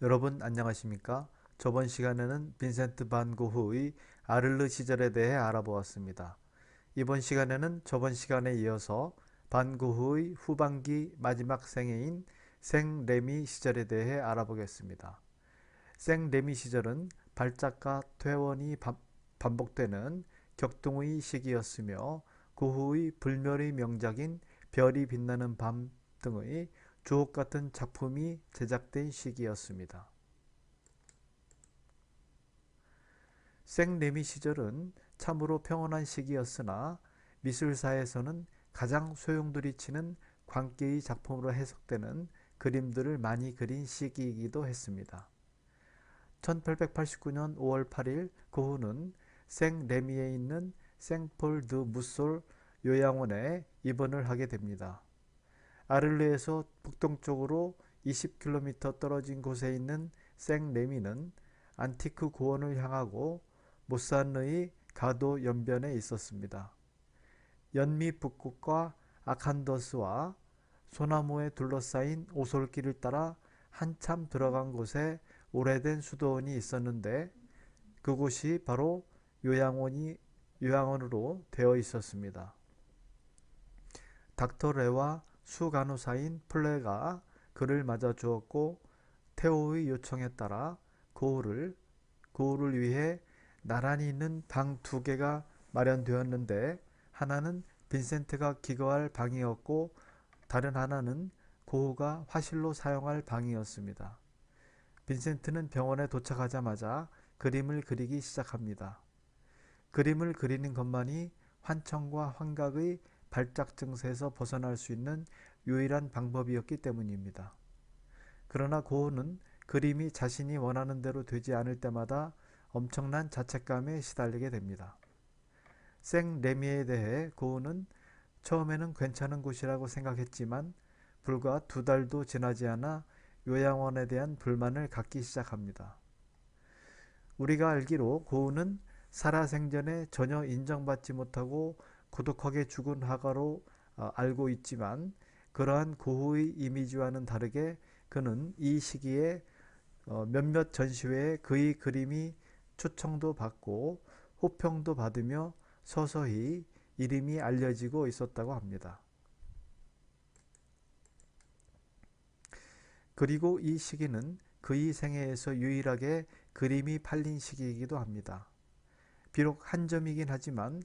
여러분 안녕하십니까? 저번 시간에는 빈센트 반 고흐의 아를르 시절에 대해 알아보았습니다. 이번 시간에는 저번 시간에 이어서 반 고흐의 후반기 마지막 생애인 생 레미 시절에 대해 알아보겠습니다. 생 레미 시절은 발작과 퇴원이 반복되는 격동의 시기였으며 고흐의 불멸의 명작인 별이 빛나는 밤 등의 주옥같은 작품이 제작된 시기였습니다. 생레미 시절은 참으로 평온한 시기였으나 미술사에서는 가장 소용돌이치는 광기의 작품으로 해석되는 그림들을 많이 그린 시기이기도 했습니다. 1889년 5월 8일 고흐는 생레미에 있는 생폴 드 무솔 요양원에 입원을 하게 됩니다. 아를레에서 북동쪽으로 20km 떨어진 곳에 있는 생레미는 안티크 고원을 향하고 모산르의 가도 연변에 있었습니다. 연미 북극과 아칸더스와 소나무에 둘러싸인 오솔길을 따라 한참 들어간 곳에 오래된 수도원이 있었는데 그곳이 바로 요양원으로 되어 있었습니다. 닥터 레와 수 간호사인 플레가 그를 맞아 주었고 테오의 요청에 따라 고우를 위해 나란히 있는 방 두 개가 마련되었는데 하나는 빈센트가 기거할 방이었고 다른 하나는 고우가 화실로 사용할 방이었습니다. 빈센트는 병원에 도착하자마자 그림을 그리기 시작합니다. 그림을 그리는 것만이 환청과 환각의 발작 증세에서 벗어날 수 있는 유일한 방법이었기 때문입니다. 그러나 고우는 그림이 자신이 원하는 대로 되지 않을 때마다 엄청난 자책감에 시달리게 됩니다. 생레미에 대해 고우는 처음에는 괜찮은 곳이라고 생각했지만 불과 2달도 지나지 않아 요양원에 대한 불만을 갖기 시작합니다. 우리가 알기로 고우는 살아생전에 전혀 인정받지 못하고 고독하게 죽은 화가로 알고 있지만 그러한 고흐의 이미지와는 다르게 그는 이 시기에 몇몇 전시회에 그의 그림이 초청도 받고 호평도 받으며 서서히 이름이 알려지고 있었다고 합니다. 그리고 이 시기는 그의 생애에서 유일하게 그림이 팔린 시기이기도 합니다. 비록 한 점이긴 하지만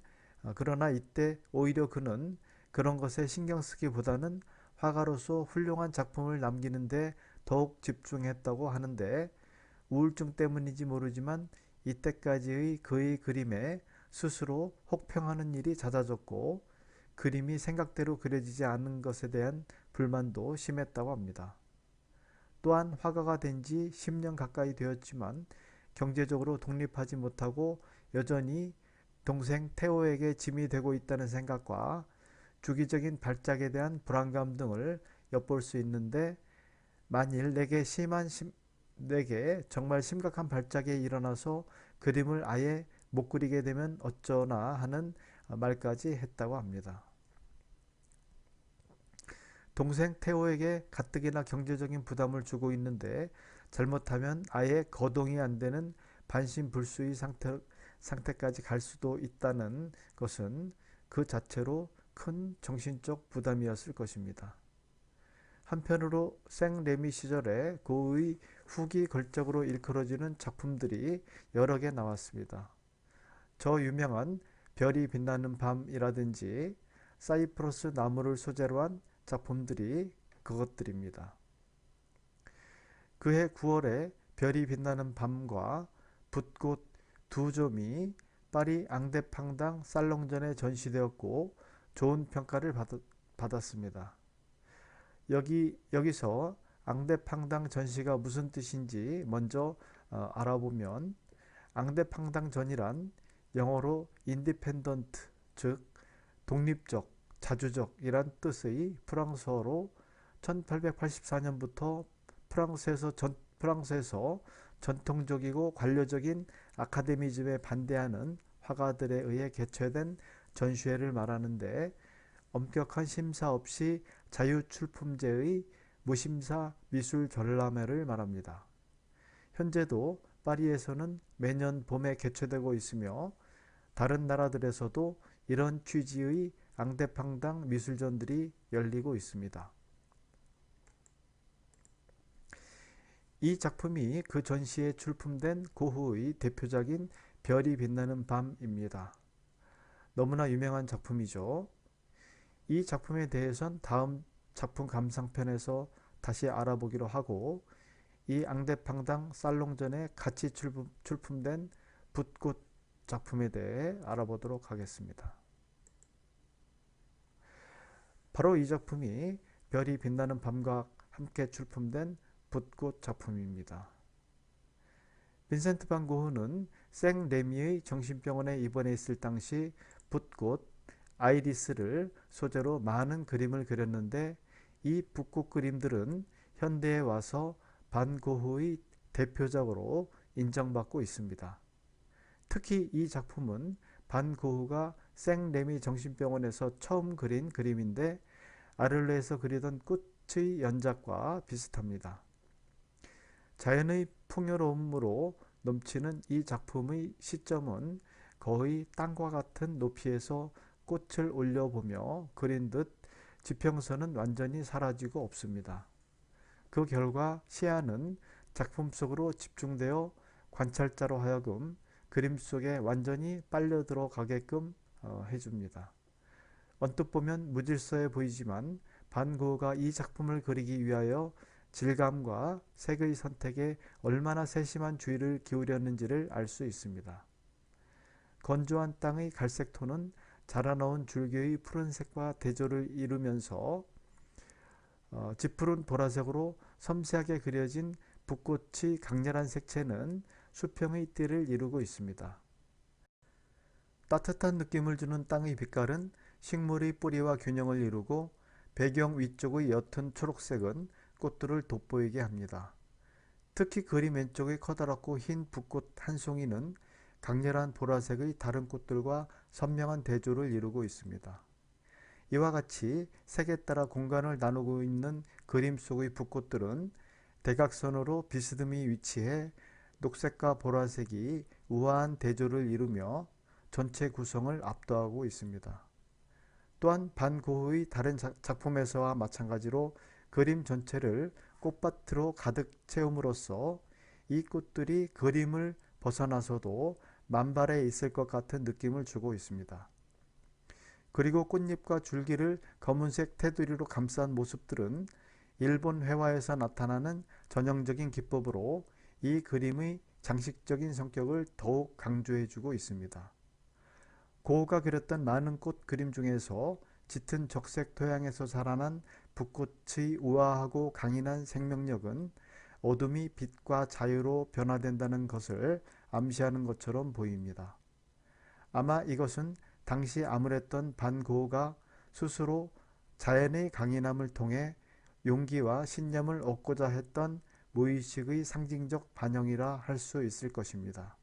그러나 이때 오히려 그는 그런 것에 신경 쓰기보다는 화가로서 훌륭한 작품을 남기는데 더욱 집중했다고 하는데 우울증 때문인지 모르지만 이때까지의 그의 그림에 스스로 혹평하는 일이 잦아졌고 그림이 생각대로 그려지지 않은 것에 대한 불만도 심했다고 합니다. 또한 화가가 된 지 10년 가까이 되었지만 경제적으로 독립하지 못하고 여전히 동생 테오에게 짐이 되고 있다는 생각과 주기적인 발작에 대한 불안감 등을 엿볼 수 있는데 만일 내게 정말 심각한 발작이 일어나서 그림을 아예 못 그리게 되면 어쩌나 하는 말까지 했다고 합니다. 동생 테오에게 가뜩이나 경제적인 부담을 주고 있는데 잘못하면 아예 거동이 안 되는 반신불수의 상태까지 갈 수도 있다는 것은 그 자체로 큰 정신적 부담이었을 것입니다. 한편으로 생레미 시절에 고의 후기 걸작으로 일컬어지는 작품들이 여러 개 나왔습니다. 저 유명한 별이 빛나는 밤이라든지 사이프러스 나무를 소재로 한 작품들이 그것들입니다. 그해 9월에 별이 빛나는 밤과 붓꽃 두 점이 파리 앙데팡당 살롱전에 전시되었고 좋은 평가를 받았습니다. 여기서 앙데팡당 전시가 무슨 뜻인지 먼저 알아보면 앙데팡당 전이란 영어로 independent 즉 독립적, 자주적이란 뜻의 프랑스어로 1884년부터 프랑스에서 전통적이고 관료적인 아카데미즘에 반대하는 화가들에 의해 개최된 전시회를 말하는데 엄격한 심사 없이 자유출품제의 무심사 미술 전람회를 말합니다. 현재도 파리에서는 매년 봄에 개최되고 있으며 다른 나라들에서도 이런 취지의 앙대팡당 미술전들이 열리고 있습니다. 이 작품이 그 전시에 출품된 고흐의 대표작인 별이 빛나는 밤입니다. 너무나 유명한 작품이죠. 이 작품에 대해선 다음 작품 감상편에서 다시 알아보기로 하고, 이 앙대팡당 살롱전에 같이 출품된 붓꽃 작품에 대해 알아보도록 하겠습니다. 바로 이 작품이 별이 빛나는 밤과 함께 출품된 붓꽃 작품입니다. 빈센트 반 고흐는 생 레미의 정신병원에 입원해 있을 당시 붓꽃 아이리스를 소재로 많은 그림을 그렸는데, 이 붓꽃 그림들은 현대에 와서 반 고흐의 대표작으로 인정받고 있습니다. 특히 이 작품은 반 고흐가 생 레미 정신병원에서 처음 그린 그림인데, 아를레에서 그리던 꽃의 연작과 비슷합니다. 자연의 풍요로움으로 넘치는 이 작품의 시점은 거의 땅과 같은 높이에서 꽃을 올려보며 그린 듯 지평선은 완전히 사라지고 없습니다. 그 결과 시야는 작품 속으로 집중되어 관찰자로 하여금 그림 속에 완전히 빨려 들어가게끔 해줍니다. 언뜻 보면 무질서해 보이지만 반 고흐가 이 작품을 그리기 위하여 질감과 색의 선택에 얼마나 세심한 주의를 기울였는지를 알 수 있습니다. 건조한 땅의 갈색 톤은 자라나온 줄기의 푸른색과 대조를 이루면서 짙푸른 보라색으로 섬세하게 그려진 붓꽃의 강렬한 색채는 수평의 띠를 이루고 있습니다. 따뜻한 느낌을 주는 땅의 빛깔은 식물의 뿌리와 균형을 이루고, 배경 위쪽의 옅은 초록색은 꽃들을 돋보이게 합니다. 특히 그림 왼쪽의 커다랗고 흰 붓꽃 한 송이는 강렬한 보라색의 다른 꽃들과 선명한 대조를 이루고 있습니다. 이와 같이 색에 따라 공간을 나누고 있는 그림 속의 붓꽃들은 대각선으로 비스듬히 위치해 녹색과 보라색이 우아한 대조를 이루며 전체 구성을 압도하고 있습니다. 또한 반 고흐의 다른 작품에서와 마찬가지로 그림 전체를 꽃밭으로 가득 채움으로써 이 꽃들이 그림을 벗어나서도 만발해 있을 것 같은 느낌을 주고 있습니다. 그리고 꽃잎과 줄기를 검은색 테두리로 감싼 모습들은 일본 회화에서 나타나는 전형적인 기법으로 이 그림의 장식적인 성격을 더욱 강조해주고 있습니다. 고흐가 그렸던 많은 꽃 그림 중에서 짙은 적색 토양에서 자라난 붓꽃의 우아하고 강인한 생명력은 어둠이 빛과 자유로 변화된다는 것을 암시하는 것처럼 보입니다. 아마 이것은 당시 암울했던 반 고흐가 스스로 자연의 강인함을 통해 용기와 신념을 얻고자 했던 무의식의 상징적 반영이라 할 수 있을 것입니다.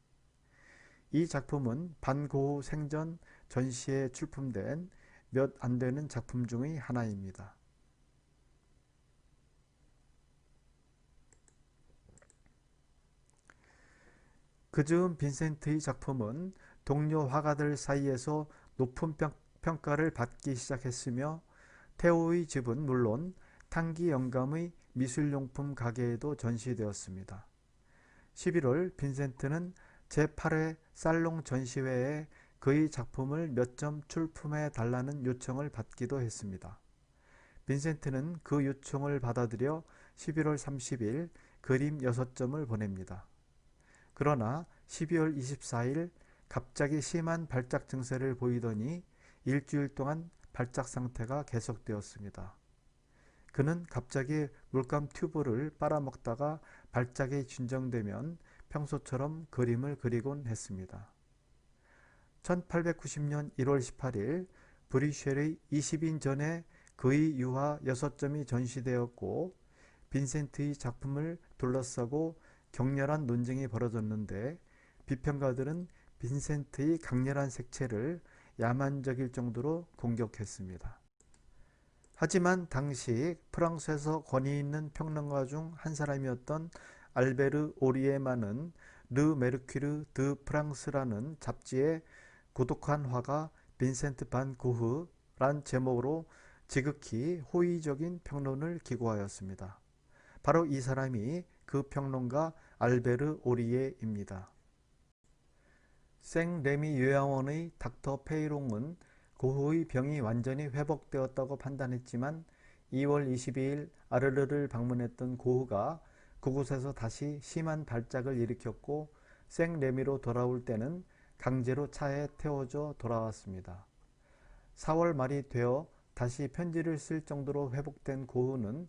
이 작품은 반 고흐 생전 전시에 출품된 몇 안 되는 작품 중의 하나입니다. 그 즈음 빈센트의 작품은 동료 화가들 사이에서 높은 평가를 받기 시작했으며, 테오의 집은 물론 탕기 영감의 미술용품 가게에도 전시되었습니다. 11월 빈센트는 제8회 살롱 전시회에 그의 작품을 몇 점 출품해 달라는 요청을 받기도 했습니다. 빈센트는 그 요청을 받아들여 11월 30일 그림 6점을 보냅니다. 그러나 12월 24일 갑자기 심한 발작 증세를 보이더니 일주일 동안 발작 상태가 계속되었습니다. 그는 갑자기 물감 튜브를 빨아먹다가 발작이 진정되면 평소처럼 그림을 그리곤 했습니다. 1890년 1월 18일 브뤼쉘의 20인 전에 그의 유화 6점이 전시되었고, 빈센트의 작품을 둘러싸고 격렬한 논쟁이 벌어졌는데, 비평가들은 빈센트의 강렬한 색채를 야만적일 정도로 공격했습니다. 하지만 당시 프랑스에서 권위 있는 평론가 중 한 사람이었던 알베르 오리에만은 르 메르큐르 드 프랑스라는 잡지에 고독한 화가 빈센트 반 고흐란 제목으로 지극히 호의적인 평론을 기고하였습니다. 바로 이 사람이 그 평론가 알베르 오리에입니다. 생레미 요양원의 닥터 페이롱은 고흐의 병이 완전히 회복되었다고 판단했지만 2월 22일 아르르를 방문했던 고흐가 그곳에서 다시 심한 발작을 일으켰고 생레미로 돌아올 때는 강제로 차에 태워져 돌아왔습니다. 4월 말이 되어 다시 편지를 쓸 정도로 회복된 고흐는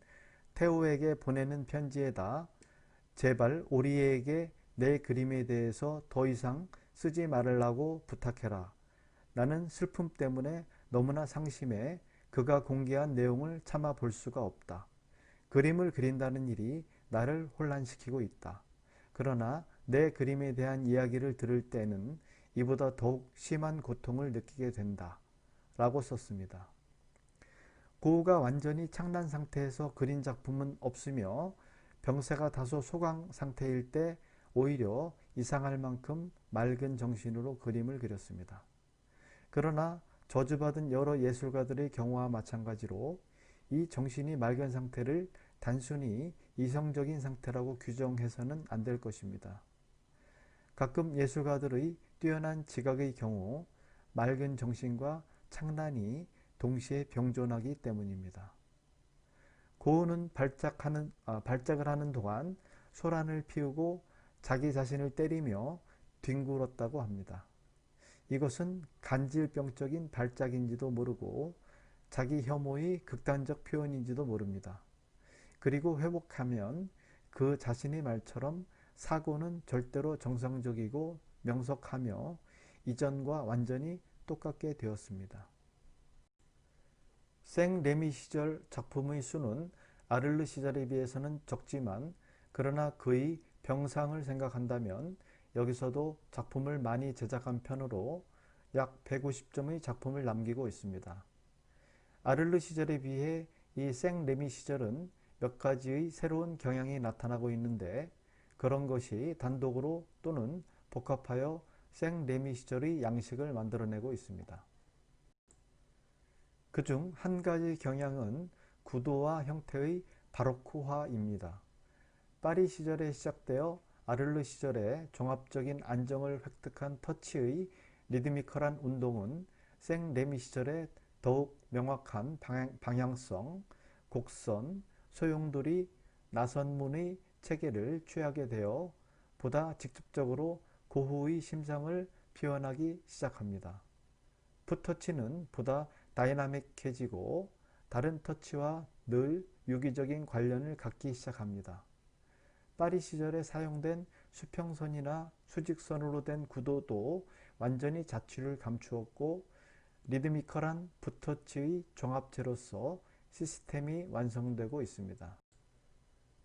테오에게 보내는 편지에다 제발 오리에에게 내 그림에 대해서 더 이상 쓰지 말으라고 부탁해라. 나는 슬픔 때문에 너무나 상심해 그가 공개한 내용을 참아 볼 수가 없다. 그림을 그린다는 일이 나를 혼란시키고 있다. 그러나 내 그림에 대한 이야기를 들을 때는 이보다 더욱 심한 고통을 느끼게 된다. 라고 썼습니다. 고흐가 완전히 창난 상태에서 그린 작품은 없으며 병세가 다소 소강 상태일 때 오히려 이상할 만큼 맑은 정신으로 그림을 그렸습니다. 그러나 저주받은 여러 예술가들의 경우와 마찬가지로 이 정신이 맑은 상태를 단순히 이성적인 상태라고 규정해서는 안 될 것입니다. 가끔 예술가들의 뛰어난 지각의 경우 맑은 정신과 창란이 동시에 병존하기 때문입니다. 고흐는 발작을 하는 동안 소란을 피우고 자기 자신을 때리며 뒹굴었다고 합니다. 이것은 간질병적인 발작인지도 모르고 자기 혐오의 극단적 표현인지도 모릅니다. 그리고 회복하면 그 자신의 말처럼 사고는 절대로 정상적이고 명석하며 이전과 완전히 똑같게 되었습니다. 생레미 시절 작품의 수는 아를르 시절에 비해서는 적지만 그러나 그의 병상을 생각한다면 여기서도 작품을 많이 제작한 편으로 약 150점의 작품을 남기고 있습니다. 아를르 시절에 비해 이 생레미 시절은 몇 가지의 새로운 경향이 나타나고 있는데 그런 것이 단독으로 또는 복합하여 생레미 시절의 양식을 만들어내고 있습니다. 그중 한 가지 경향은 구도와 형태의 바로크화입니다. 파리 시절에 시작되어 아를르 시절에 종합적인 안정을 획득한 터치의 리드미컬한 운동은 생레미 시절에 더욱 명확한 방향성, 곡선, 소용돌이, 나선문의 체계를 취하게 되어 보다 직접적으로 고흐의 심상을 표현하기 시작합니다. 풋터치는 보다 다이나믹해지고 다른 터치와 늘 유기적인 관련을 갖기 시작합니다. 파리 시절에 사용된 수평선이나 수직선으로 된 구도도 완전히 자취를 감추었고 리드미컬한 붓터치의 종합체로서 시스템이 완성되고 있습니다.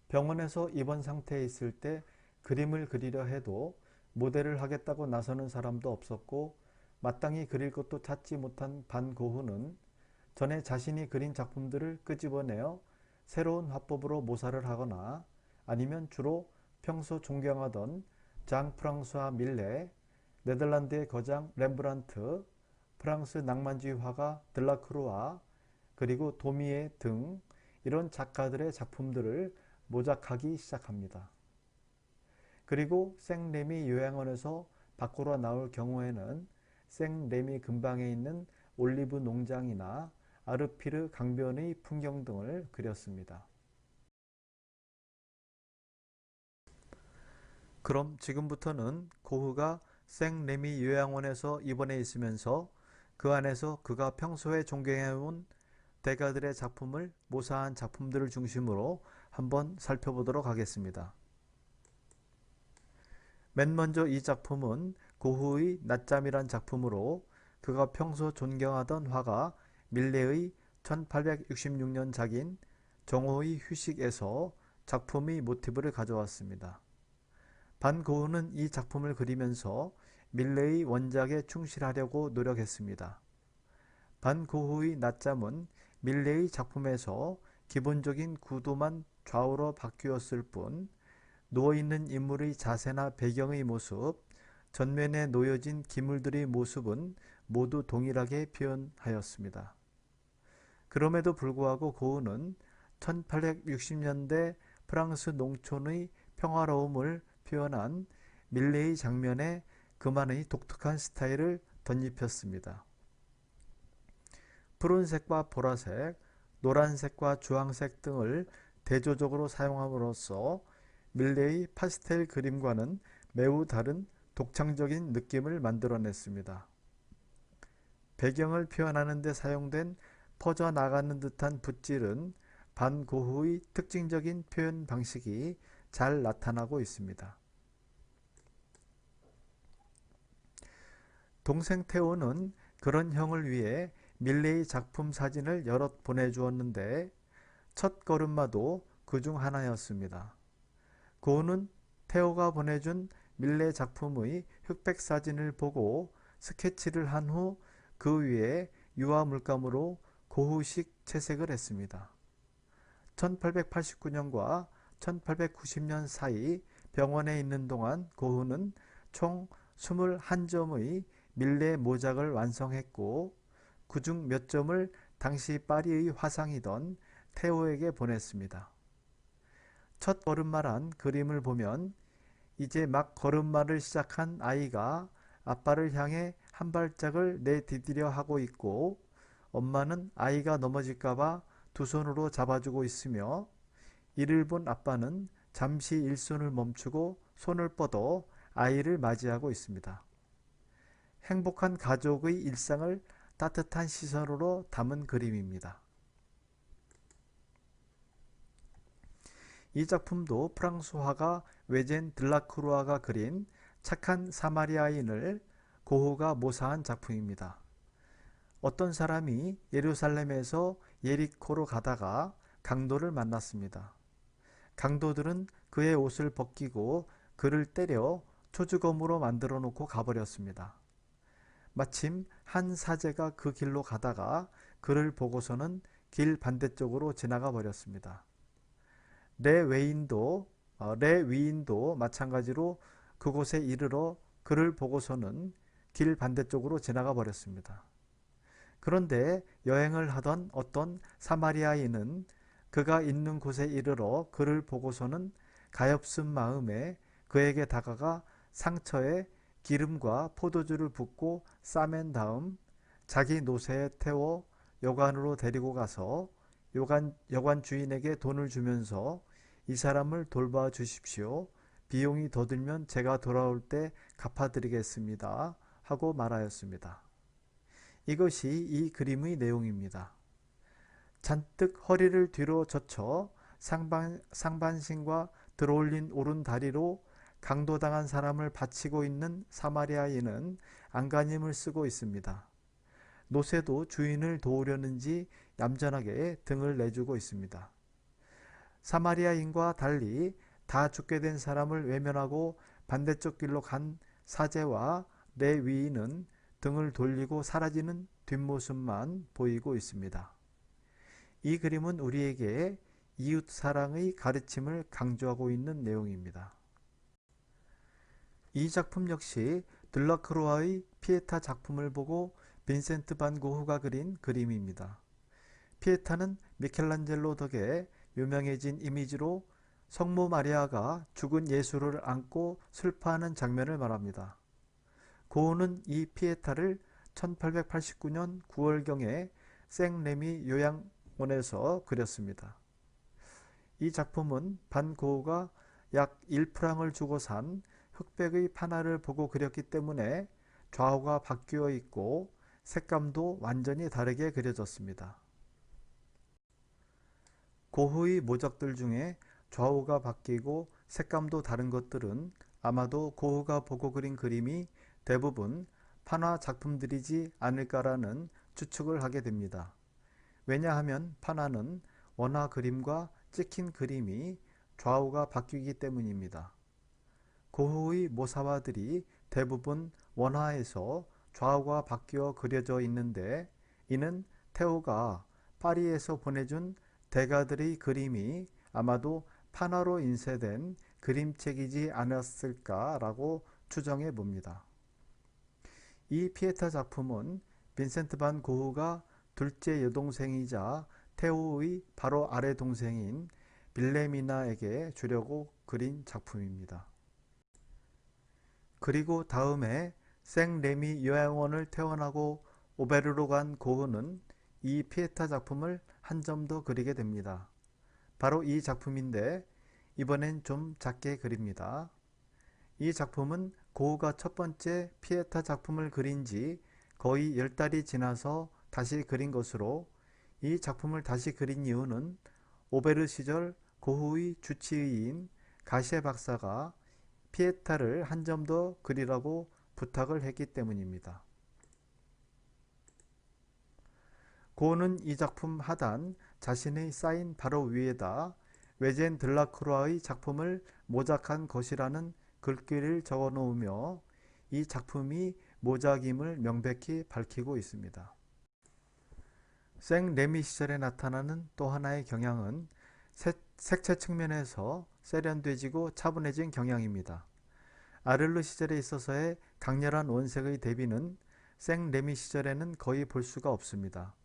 병원에서 입원 상태에 있을 때 그림을 그리려 해도 모델을 하겠다고 나서는 사람도 없었고 마땅히 그릴 것도 찾지 못한 반 고흐는 전에 자신이 그린 작품들을 끄집어내어 새로운 화법으로 모사를 하거나 아니면 주로 평소 존경하던 장 프랑스와 밀레, 네덜란드의 거장 렘브란트, 프랑스 낭만주의 화가 들라크루아, 그리고 도미에 등 이런 작가들의 작품들을 모작하기 시작합니다. 그리고 생레미 요양원에서 밖으로 나올 경우에는 생레미 근방에 있는 올리브 농장이나 아르피르 강변의 풍경 등을 그렸습니다. 그럼 지금부터는 고흐가 생레미 요양원에서 입원해 있으면서 그 안에서 그가 평소에 존경해온 대가들의 작품을 모사한 작품들을 중심으로 한번 살펴보도록 하겠습니다. 맨 먼저 이 작품은 고흐의 낮잠이란 작품으로 그가 평소 존경하던 화가 밀레의 1866년 작인 정오의 휴식에서 작품의 모티브를 가져왔습니다. 반 고흐는 이 작품을 그리면서 밀레의 원작에 충실하려고 노력했습니다. 반 고흐의 낮잠은 밀레의 작품에서 기본적인 구도만 좌우로 바뀌었을 뿐 누워있는 인물의 자세나 배경의 모습, 전면에 놓여진 기물들의 모습은 모두 동일하게 표현하였습니다. 그럼에도 불구하고 고흐는 1860년대 프랑스 농촌의 평화로움을 표현한 밀레의 장면에 그만의 독특한 스타일을 덧입혔습니다. 푸른색과 보라색, 노란색과 주황색 등을 대조적으로 사용함으로써 밀레의 파스텔 그림과는 매우 다른 독창적인 느낌을 만들어냈습니다. 배경을 표현하는 데 사용된 퍼져나가는 듯한 붓질은 반 고흐의 특징적인 표현 방식이 잘 나타나고 있습니다. 동생 테오는 그런 형을 위해 밀레의 작품 사진을 여럿 보내주었는데 첫 걸음마도 그중 하나였습니다. 고흐는 테오가 보내준 밀레 작품의 흑백 사진을 보고 스케치를 한 후 그 위에 유화 물감으로 고흐식 채색을 했습니다. 1889년과 1890년 사이 병원에 있는 동안 고흐는 총 21점의 밀레 모작을 완성했고 그중 몇 점을 당시 파리의 화상이던 테오에게 보냈습니다. 첫 걸음마란 그림을 보면 이제 막 걸음마를 시작한 아이가 아빠를 향해 한 발짝을 내디디려 하고 있고 엄마는 아이가 넘어질까봐 두 손으로 잡아주고 있으며 이를 본 아빠는 잠시 일손을 멈추고 손을 뻗어 아이를 맞이하고 있습니다. 행복한 가족의 일상을 따뜻한 시선으로 담은 그림입니다. 이 작품도 프랑스 화가 외젠 들라크루아가 그린 착한 사마리아인을 고흐가 모사한 작품입니다. 어떤 사람이 예루살렘에서 예리코로 가다가 강도를 만났습니다. 강도들은 그의 옷을 벗기고 그를 때려 초주검으로 만들어 놓고 가버렸습니다. 마침 한 사제가 그 길로 가다가 그를 보고서는 길 반대쪽으로 지나가 버렸습니다. 레 위인도 마찬가지로 그곳에 이르러 그를 보고서는 길 반대쪽으로 지나가 버렸습니다. 그런데 여행을 하던 어떤 사마리아인은 그가 있는 곳에 이르러 그를 보고서는 가엾은 마음에 그에게 다가가 상처에 기름과 포도주를 붓고 싸맨 다음 자기 노새에 태워 여관으로 데리고 가서 여관 주인에게 돈을 주면서 이 사람을 돌봐 주십시오. 비용이 더 들면 제가 돌아올 때 갚아드리겠습니다. 하고 말하였습니다. 이것이 이 그림의 내용입니다. 잔뜩 허리를 뒤로 젖혀 상반신과 들어올린 오른 다리로 강도당한 사람을 받치고 있는 사마리아인은 안간힘을 쓰고 있습니다. 노새도 주인을 도우려는지 얌전하게 등을 내주고 있습니다. 사마리아인과 달리 다 죽게 된 사람을 외면하고 반대쪽 길로 간 사제와 레위인은 등을 돌리고 사라지는 뒷모습만 보이고 있습니다. 이 그림은 우리에게 이웃사랑의 가르침을 강조하고 있는 내용입니다. 이 작품 역시 들라크루아의 피에타 작품을 보고 빈센트 반 고흐가 그린 그림입니다. 피에타는 미켈란젤로 덕에 유명해진 이미지로 성모 마리아가 죽은 예수를 안고 슬퍼하는 장면을 말합니다. 고흐는 이 피에타를 1889년 9월경에 생레미 요양원에서 그렸습니다. 이 작품은 반 고흐가 약 1프랑을 주고 산 흑백의 판화를 보고 그렸기 때문에 좌우가 바뀌어 있고 색감도 완전히 다르게 그려졌습니다. 고흐의 모작들 중에 좌우가 바뀌고 색감도 다른 것들은 아마도 고흐가 보고 그린 그림이 대부분 판화 작품들이지 않을까라는 추측을 하게 됩니다. 왜냐하면 판화는 원화 그림과 찍힌 그림이 좌우가 바뀌기 때문입니다. 고흐의 모사화들이 대부분 원화에서 좌우가 바뀌어 그려져 있는데 이는 테오가 파리에서 보내준 대가들의 그림이 아마도 판화로 인쇄된 그림책이지 않았을까라고 추정해 봅니다. 이 피에타 작품은 빈센트 반 고흐가 둘째 여동생이자 테오의 바로 아래 동생인 빌레미나에게 주려고 그린 작품입니다. 그리고 다음에 생레미 요양원을 퇴원하고 오베르로 간 고흐는 이 피에타 작품을 한 점 더 그리게 됩니다. 바로 이 작품인데 이번엔 좀 작게 그립니다. 이 작품은 고흐가 첫 번째 피에타 작품을 그린 지 거의 10달이 지나서 다시 그린 것으로, 이 작품을 다시 그린 이유는 오베르 시절 고흐의 주치의인 가시에 박사가 피에타를 한 점 더 그리라고 부탁을 했기 때문입니다. 고흐는 이 작품 하단 자신의 사인 바로 위에다 외젠 들라크루아의 작품을 모작한 것이라는 글귀를 적어 놓으며 이 작품이 모작임을 명백히 밝히고 있습니다. 생레미 시절에 나타나는 또 하나의 경향은 색채 측면에서 세련되지고 차분해진 경향입니다. 아를르 시절에 있어서의 강렬한 원색의 대비는 생레미 시절에는 거의 볼 수가 없습니다.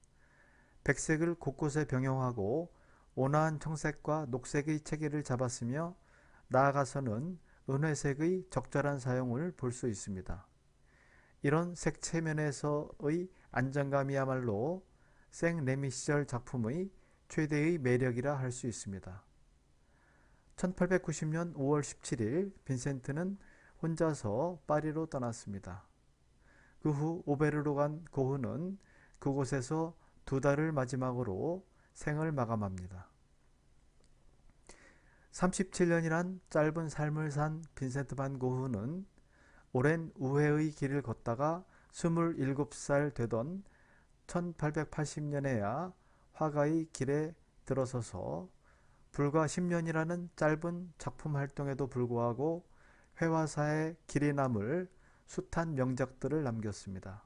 백색을 곳곳에 병용하고 온화한 청색과 녹색의 체계를 잡았으며 나아가서는 은회색의 적절한 사용을 볼 수 있습니다. 이런 색채면에서의 안정감이야말로 생레미 시절 작품의 최대의 매력이라 할 수 있습니다. 1890년 5월 17일 빈센트는 혼자서 파리로 떠났습니다. 그 후 오베르로 간 고흐는 그곳에서 2달을 마지막으로 생을 마감합니다. 37년이란 짧은 삶을 산 빈센트 반 고흐는 오랜 우회의 길을 걷다가 27살 되던 1880년에야 화가의 길에 들어서서 불과 10년이라는 짧은 작품 활동에도 불구하고 회화사의 길이 남을 숱한 명작들을 남겼습니다.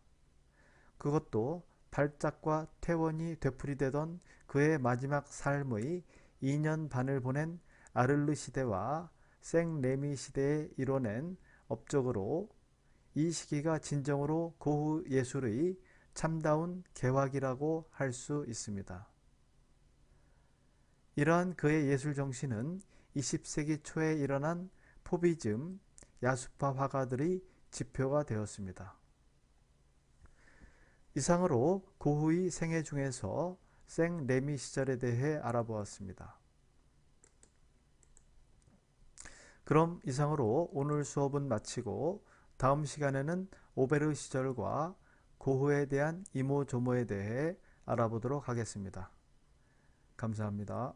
그것도 발작과 퇴원이 되풀이되던 그의 마지막 삶의 2년 반을 보낸 아를르 시대와 생레미 시대에 이뤄낸 업적으로 이 시기가 진정으로 고흐 예술의 참다운 개화기라고 할 수 있습니다. 이러한 그의 예술 정신은 20세기 초에 일어난 포비즘, 야수파 화가들의 지표가 되었습니다. 이상으로 고흐의 생애 중에서 생레미 시절에 대해 알아보았습니다. 그럼 이상으로 오늘 수업은 마치고 다음 시간에는 오베르 시절과 고흐에 대한 이모저모에 대해 알아보도록 하겠습니다. 감사합니다.